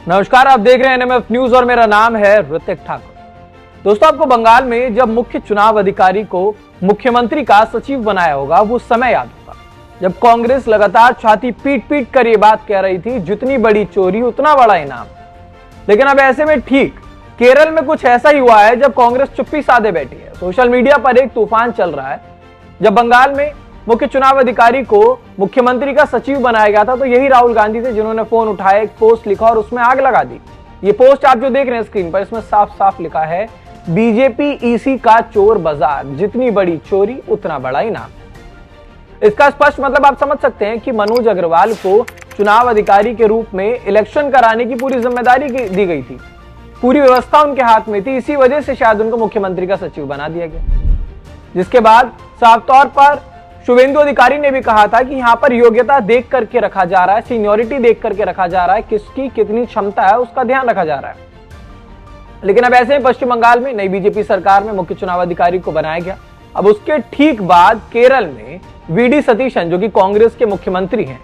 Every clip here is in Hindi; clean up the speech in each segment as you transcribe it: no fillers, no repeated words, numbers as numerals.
नमस्कार, आप देख रहे हैं एनएमएफ न्यूज और मेरा नाम है ऋतिक ठाकुर। दोस्तों, आपको बंगाल में जब मुख्य चुनाव अधिकारी को मुख्यमंत्री का सचिव बनाया होगा वो समय याद होगा जब कांग्रेस लगातार छाती पीट पीट कर ये बात कह रही थी, जितनी बड़ी चोरी उतना बड़ा इनाम। लेकिन अब ऐसे में ठीक केरल में कुछ ऐसा ही हुआ है जब कांग्रेस चुप्पी साधे बैठी है। सोशल मीडिया पर एक तूफान चल रहा है। जब बंगाल में मुख्य चुनाव अधिकारी को मुख्यमंत्री का सचिव बनाया गया था तो यही राहुल गांधी थे जिन्होंने फोन उठाया, एक पोस्ट लिखा और उसमें आग लगा दी। ये पोस्ट आप जो देख रहे हैं स्क्रीन पर, इसमें साफ साफ लिखा है, बीजेपी ईसी का चोर बाजार, जितनी बड़ी चोरी उतना बड़ा इनाम। इसका स्पष्ट मतलब आप समझ सकते हैं कि मनोज अग्रवाल को चुनाव अधिकारी के रूप में इलेक्शन कराने की पूरी जिम्मेदारी दी गई थी, पूरी व्यवस्था उनके हाथ में थी। इसी वजह से शायद उनको मुख्यमंत्री का सचिव बना दिया गया। जिसके बाद साफ तौर पर शुभेंदु अधिकारी ने भी कहा था कि यहाँ पर योग्यता देख करके रखा जा रहा है, सीनियोरिटी देख करके रखा जा रहा है, किसकी कितनी क्षमता है उसका ध्यान रखा जा रहा है। लेकिन अब ऐसे ही पश्चिम बंगाल में नई बीजेपी सरकार में मुख्य चुनाव अधिकारी को बनाया गया। अब उसके ठीक बाद केरल में वीडी सतीशन, जो कि कांग्रेस के मुख्यमंत्री हैं,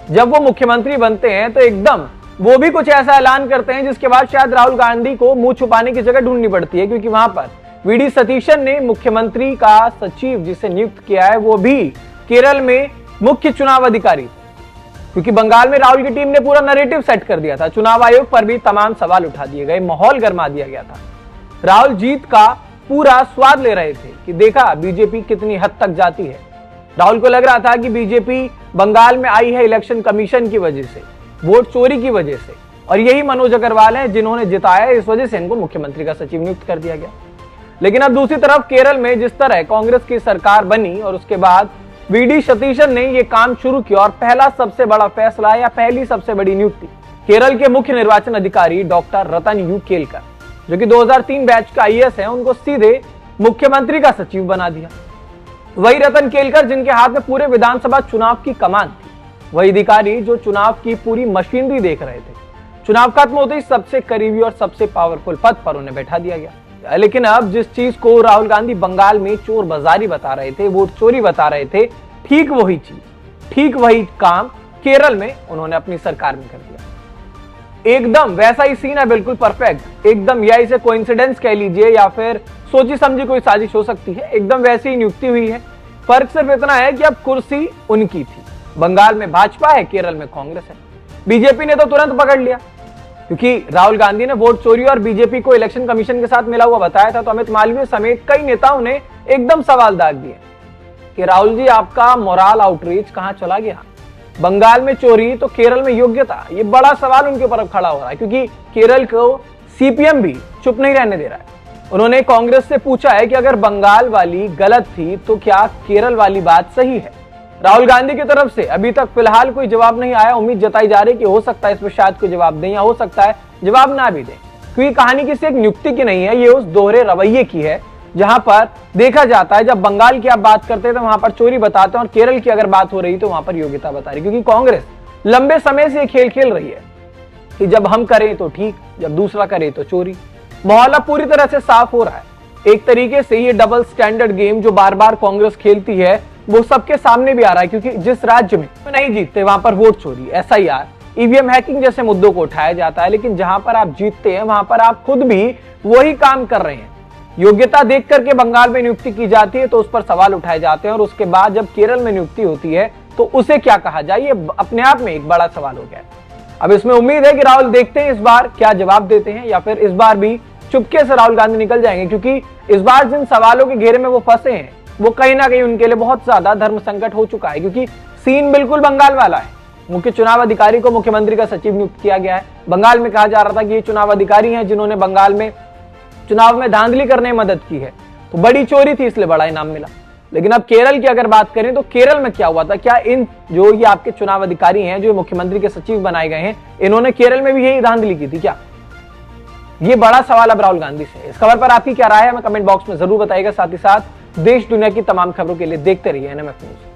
जब वो मुख्यमंत्री बनते हैं तो एकदम वो भी कुछ ऐसा ऐलान करते हैं जिसके बाद शायद राहुल गांधी को मुंह छुपाने की जगह ढूंढनी पड़ती है, क्योंकि वहां पर वीडी सतीशन ने मुख्यमंत्री का सचिव जिसे नियुक्त किया है वो भी केरल में मुख्य चुनाव अधिकारी, क्योंकि बंगाल में राहुल की टीम ने पूरा नैरेटिव सेट कर दिया था। चुनाव आयोग पर भी तमाम सवाल उठा दिए गए, माहौल गर्मा दिया गया था। राहुल जीत का पूरा स्वाद ले रहे थे कि देखा बीजेपी कितनी हद तक जाती है। राहुल को लग रहा था कि बीजेपी बंगाल में आई है इलेक्शन कमीशन की वजह से, वोट चोरी की वजह से, और यही मनोज अग्रवाल है जिन्होंने जिताया, इस वजह से इनको मुख्यमंत्री का सचिव नियुक्त कर दिया गया। लेकिन अब दूसरी तरफ केरल में जिस तरह कांग्रेस की सरकार बनी और उसके बाद वीडी सतीशन ने ये काम शुरू किया और पहला सबसे बड़ा फैसला या पहली सबसे बड़ी नियुक्ति केरल के मुख्य निर्वाचन अधिकारी डॉक्टर रतन यू केलकर, जो कि 2003 बैच का आईएएस है, उनको सीधे मुख्यमंत्री का सचिव बना दिया। वही रतन केलकर जिनके हाथ में पूरे विधानसभा चुनाव की कमान थी, वही अधिकारी जो चुनाव की पूरी मशीनरी देख रहे थे। चुनाव खत्म होते ही सबसे करीबी और सबसे पावरफुल पद पर उन्हें बैठा दिया गया। लेकिन अब जिस चीज को राहुल गांधी बंगाल में चोर बाजारी बता रहे थे, वोट चोरी बता रहे थे, ठीक वही चीज, ठीक वही काम केरल में उन्होंने अपनी सरकार में कर दिया। एकदम वैसा ही सीन है, बिल्कुल परफेक्ट, एकदम, या इसे कोइंसिडेंस कह लीजिए या फिर सोची समझी कोई साजिश हो सकती है, एकदम वैसी ही नियुक्ति हुई है। फर्क सिर्फ इतना है कि अब कुर्सी उनकी थी। बंगाल में भाजपा है, केरल में कांग्रेस है। बीजेपी ने तो तुरंत पकड़ लिया, क्योंकि राहुल गांधी ने वोट चोरी और बीजेपी को इलेक्शन कमीशन के साथ मिला हुआ बताया था, तो अमित मालवीय समेत कई नेताओं ने एकदम सवाल दाग दिए कि राहुल जी, आपका मोरल आउटरीच कहां चला गया? बंगाल में चोरी तो केरल में योग्यता, ये बड़ा सवाल उनके ऊपर अब खड़ा हो रहा है, क्योंकि केरल को सीपीएम भी चुप नहीं रहने दे रहा है। उन्होंने कांग्रेस से पूछा है कि अगर बंगाल वाली गलत थी तो क्या केरल वाली बात सही है? राहुल गांधी की तरफ से अभी तक फिलहाल कोई जवाब नहीं आया। उम्मीद जताई जा रही है कि हो सकता है इस पर शायद कोई जवाब दें, या हो सकता है जवाब ना भी दें, क्योंकि कहानी किसी एक नियुक्ति की नहीं है, ये उस दोहरे रवैये की है जहां पर देखा जाता है जब बंगाल की आप बात करते हैं तो वहां पर चोरी बताते हैं, और केरल की अगर बात हो रही तो वहां पर योग्यता बता रही। क्योंकि कांग्रेस लंबे समय से खेल खेल रही है कि जब हम करें तो ठीक, जब दूसरा करे तो चोरी। माहौल अब पूरी तरह से साफ हो रहा है। एक तरीके से ये डबल स्टैंडर्ड गेम जो बार बार कांग्रेस खेलती है वो सबके सामने भी आ रहा है, क्योंकि जिस राज्य में नहीं जीतते वहां पर वोट चोरी, एसआईआर, ईवीएम हैकिंग जैसे मुद्दों को उठाया जाता है, लेकिन जहां पर आप जीतते हैं वहां पर आप खुद भी वही काम कर रहे हैं। योग्यता देख करके बंगाल में नियुक्ति की जाती है तो उस पर सवाल उठाए जाते हैं, और उसके बाद जब केरल में नियुक्ति होती है तो उसे क्या कहा जाए, ये अपने आप में एक बड़ा सवाल हो गया है। अब इसमें उम्मीद है कि राहुल देखते हैं इस बार क्या जवाब देते हैं, या फिर इस बार भी चुपके से राहुल गांधी निकल जाएंगे, क्योंकि इस बार जिन सवालों के घेरे में वो फंसे हैं वो कहीं ना कहीं उनके लिए बहुत ज्यादा धर्म संकट हो चुका है। क्योंकि सीन बिल्कुल बंगाल वाला है। मुख्य चुनाव अधिकारी को मुख्यमंत्री का सचिव नियुक्त किया गया है। बंगाल में कहा जा रहा था कि ये चुनाव अधिकारी हैं जिन्होंने बंगाल में चुनाव में धांधली करने में मदद की है, तो बड़ी चोरी थी इसलिए बड़ा इनाम मिला। लेकिन अब केरल की अगर बात करें तो केरल में क्या हुआ था? क्या इन जो ये आपके चुनाव अधिकारी हैं जो मुख्यमंत्री के सचिव बनाए गए हैं, इन्होंने केरल में भी यही धांधली की थी क्या? ये बड़ा सवाल अब राहुल गांधी से। इस खबर पर आपकी क्या राय है हमें कमेंट बॉक्स में जरूर बताइएगा। साथ ही साथ देश दुनिया की तमाम खबरों के लिए देखते रहिए एनएमएफ न्यूज।